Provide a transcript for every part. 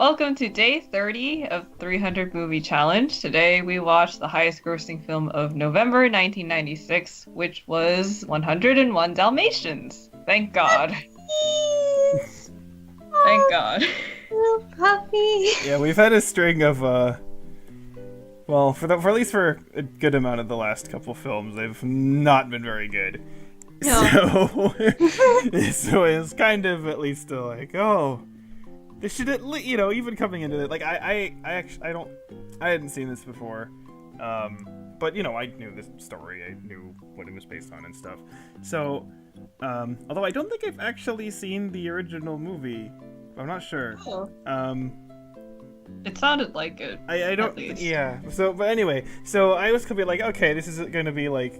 Welcome to day 30 of 300 Movie Challenge. Today we watched the highest grossing film of November 1996, which was 101 Dalmatians. Thank God. Puppies! Thank Oh, God. little puppy. Yeah, we've had a string of well, for at least for a good amount of the last couple films, they've not been very good. No. So, so it's kind of at least like, oh, this should at least, even coming into it, like I hadn't seen this before, but I knew this story, I knew what it was based on and stuff. So, although I don't think I've actually seen the original movie, I'm not sure. Oh. It sounded like it. I don't. Yeah. So, but anyway, so I was gonna be like, okay, this is gonna be like,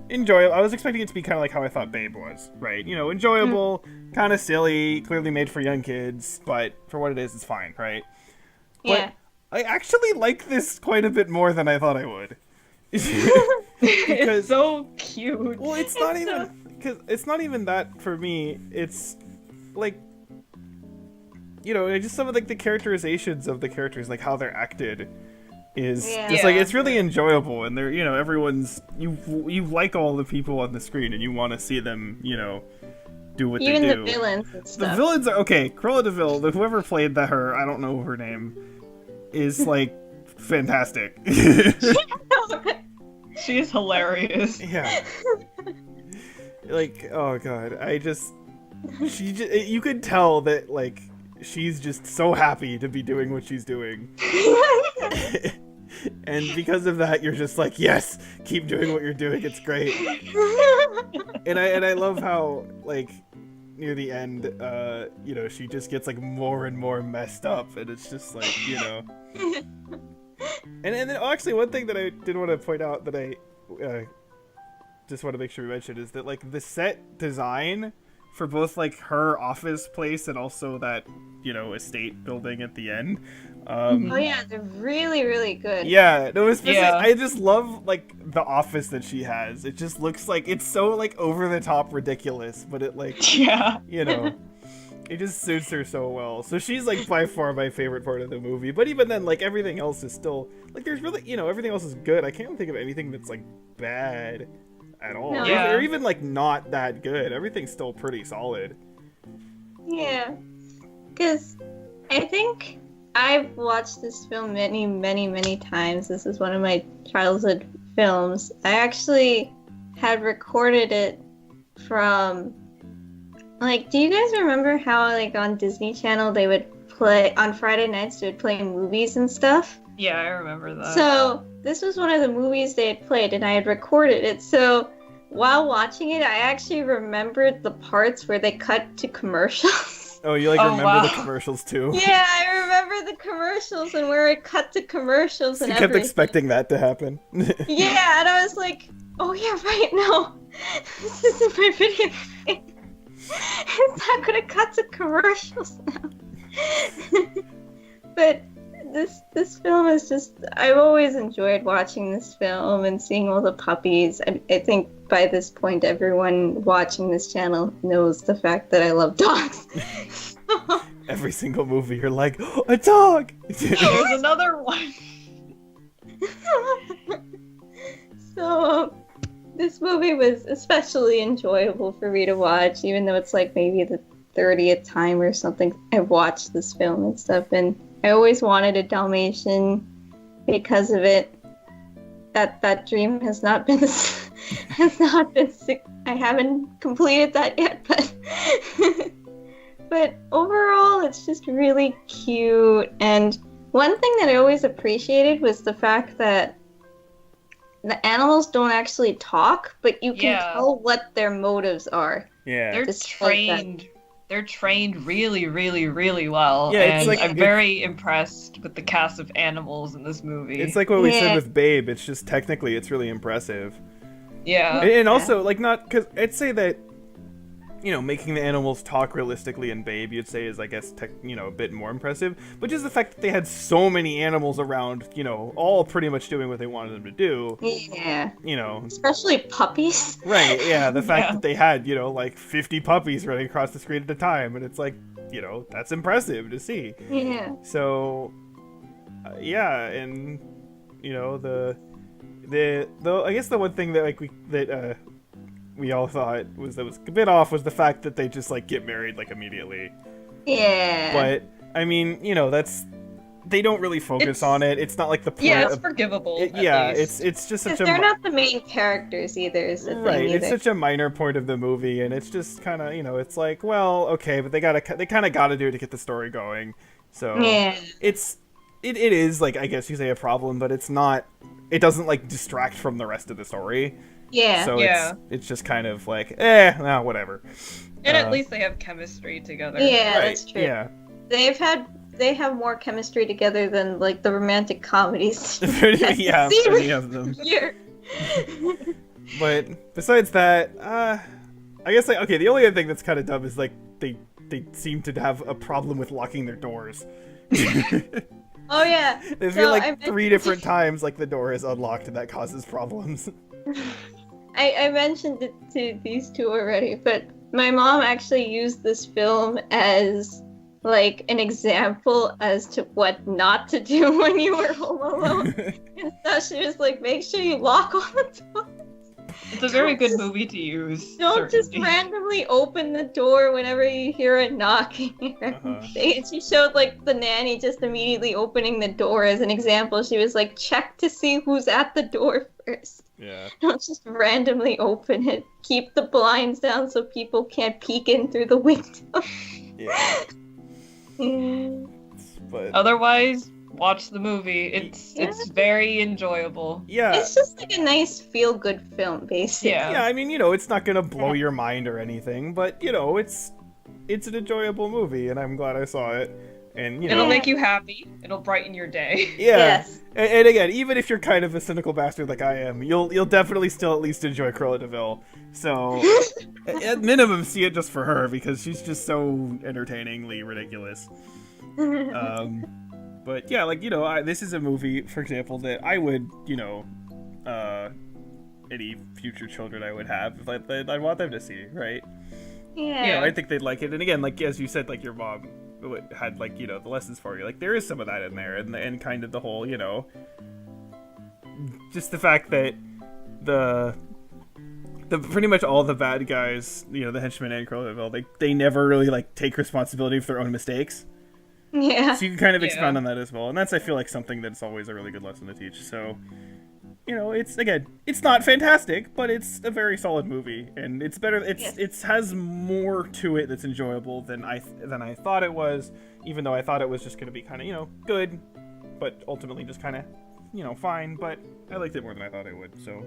enjoyable. I was expecting it to be kind of like how I thought Babe was, right? Enjoyable, kind of silly, clearly made for young kids, but for what it is, it's fine, right? Yeah. But I actually like this quite a bit more than I thought I would. It's so cute. Well, it's not even because it's not even that for me. It's like, just some of like the characterizations of the characters, like how they're acted, is just like it's really enjoyable, and they're everyone's you like all the people on the screen, and you want to see them do what Even they do. the villains and stuff. The villains are okay. Cruella de Vil, whoever played her, I don't know her name, is like fantastic. She's hilarious. Yeah. Like, oh god, you could tell that like she's just so happy to be doing what she's doing. And because of that, you're just like, yes, keep doing what you're doing. It's great. And I love how like near the end, she just gets like more and more messed up, and it's just like, And then actually one thing that I did want to point out that I just want to make sure we mention is that like the set design for both like her office place and also that estate building at the end. Oh yeah, they're really, really good. Yeah, no, I just love like the office that she has. It just looks like it's so like over the top ridiculous, but it like it just suits her so well. So she's like by far my favorite part of the movie. But even then, like everything else is still like there's really everything else is good. I can't think of anything that's like bad at all. No. Yeah. Or even like not that good. Everything's still pretty solid. Yeah. Because I think I've watched this film many, many, many times. This is one of my childhood films. I actually had recorded it from, like, do you guys remember how, like, on Disney Channel they would play, on Friday nights they would play movies and stuff? Yeah, I remember that. So, this was one of the movies they had played, and I had recorded it. So, while watching it, I actually remembered the parts where they cut to commercials. Oh, you like remember wow. the commercials too? Yeah, I remember the commercials and where it cut to commercials and You kept everything. expecting that to happen. Yeah, and I was like, oh yeah, right, no. This isn't my video thing. It's not gonna cut to commercials now. But this film is just, I've always enjoyed watching this film and seeing all the puppies. I think by this point everyone watching this channel knows the fact that I love dogs. Every single movie you're like, oh, a dog! There's another one. So this movie was especially enjoyable for me to watch, even though it's like maybe the 30th time or something I watched this film and stuff, and I always wanted a Dalmatian because of it. That dream has not been I haven't completed that yet, but overall it's just really cute. And one thing that I always appreciated was the fact that the animals don't actually talk, but you can tell what their motives are. Yeah. They're trained. They're trained really, really, really well. Yeah, and it's like, I'm very impressed with the cast of animals in this movie. It's like what we said with Babe. It's just technically it's really impressive. Yeah. And also, like, not because I'd say that, making the animals talk realistically in Babe, you'd say is, I guess, a bit more impressive. But just the fact that they had so many animals around, all pretty much doing what they wanted them to do. Yeah. Especially puppies. Right, yeah. The fact that they had, like 50 puppies running across the screen at a time. And it's like, that's impressive to see. Yeah. So, yeah, and the I guess the one thing that we all thought was a bit off was the fact that they just get married immediately. Yeah. But I mean, they don't really focus on it. It's not like the point. Yeah, it's forgivable. It's just such they're not the main characters either. Is the right. thing either. It's such a minor point of the movie, and it's just kind of it's like, well, okay, but they kind of gotta do it to get the story going. So yeah. it is I guess you say a problem, but it's not. It doesn't distract from the rest of the story. Yeah. So Yeah. it's just kind of whatever. And at least they have chemistry together. Yeah, Right, that's true. Yeah. They have more chemistry together than the romantic comedies. Yeah, many of them. Here. But besides that, I guess okay. The only other thing that's kind of dumb is they seem to have a problem with locking their doors. Oh yeah. They feel 3 different times the door is unlocked and that causes problems. I mentioned it to these two already, but my mom actually used this film as an example as to what not to do when you were home alone. And so she was like, make sure you lock all the doors. It's a very good movie to use. Don't just certainly. randomly open the door whenever you hear a knocking. Uh-huh. She showed the nanny just immediately opening the door as an example. She was like, check to see who's at the door first. Yeah. Don't just randomly open it. Keep the blinds down so people can't peek in through the window. Yeah. Mm. But Otherwise, watch the movie. It's very enjoyable. yeah. It's just a nice feel-good film, basically. Yeah, I mean, it's not gonna blow your mind or anything, but it's an enjoyable movie, and I'm glad I saw it. And It'll make you happy. It'll brighten your day. yeah. Yes. And again, even if you're kind of a cynical bastard like I am, you'll definitely still at least enjoy Cruella de Vil. So at minimum, see it just for her because she's just so entertainingly ridiculous. But yeah, this is a movie, for example, that I would, any future children I would have, I'd want them to see, right? Yeah. I think they'd like it. And again, as you said, your mom had the lessons for you. There is some of that in there, and kind of the whole, just the fact that the pretty much all the bad guys, the henchmen and Cruella de Vil, they never really take responsibility for their own mistakes. Yeah. So you can kind of expound on that as well, and that's I feel something that's always a really good lesson to teach. So, it's not fantastic, but it's a very solid movie, and it's better. It has more to it that's enjoyable than I thought it was. Even though I thought it was just going to be kind of good, but ultimately just kind of fine. But I liked it more than I thought it would. So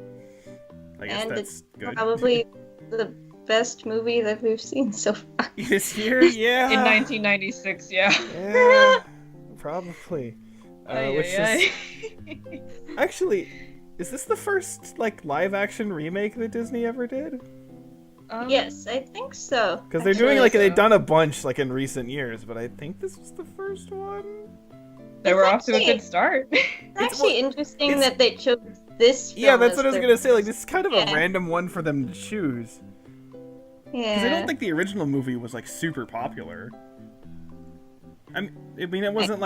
I guess that's it's good. probably the best movie that we've seen so far. This year, yeah. In 1996, yeah. Yeah, probably. Ay, Which ay, is ay. actually, is this the first live action remake that Disney ever did? Yes, I think so. Because they're doing Actually, they've done a bunch in recent years, but I think this was the first one. They were off to a actually- good start. It's actually interesting it's- that they chose this film. Yeah, that's as what I was their- gonna say. This is kind of Yeah. a random one for them to choose. Yeah. Because I don't think the original movie was super popular. I mean, it wasn't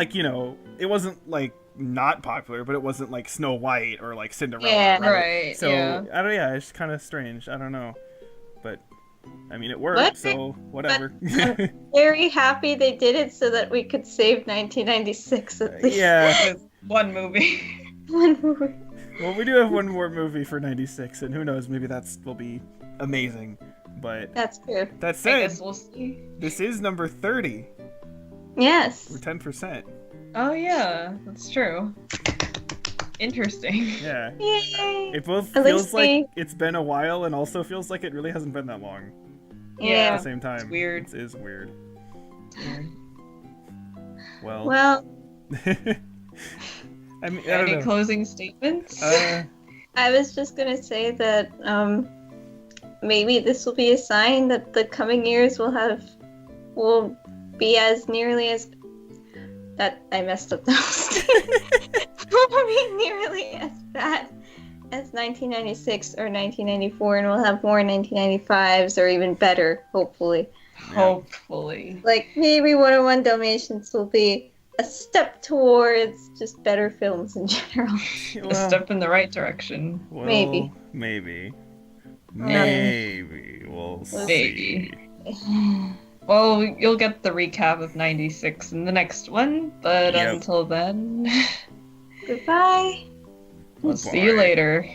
it wasn't not popular, but it wasn't Snow White or Cinderella. Yeah. Right, So yeah. I don't. Yeah, it's kind of strange. I don't know, but I mean, it worked. So whatever. Very happy they did it so that we could save 1996 at least. Yeah. With one movie. One movie. Well, we do have one more movie for '96, and who knows? Maybe will be amazing. But That's true. that I said, guess we'll see. this is number 30. Yes. We're 10%. Oh yeah, that's true. Interesting. Yeah. Yay. It both At feels least like we- it's been a while, and also feels like it really hasn't been that long. Yeah. At the same time, It's weird. It is weird. Well. Well, I mean, I don't Any know. closing statements? I was just gonna say that maybe this will be a sign that the coming years will be as nearly as that I messed up those. Won't be nearly as bad as 1996 or 1994, and we'll have more 1995s or even better, hopefully. Hopefully. Like, maybe 101 Dalmatians will be a step towards just better films in general. A step in the right direction. Well, Maybe. Maybe. Yeah. We'll Maybe. see. Well, you'll get the recap of 96 in the next one, but Yep. until then, Goodbye. we'll see you later.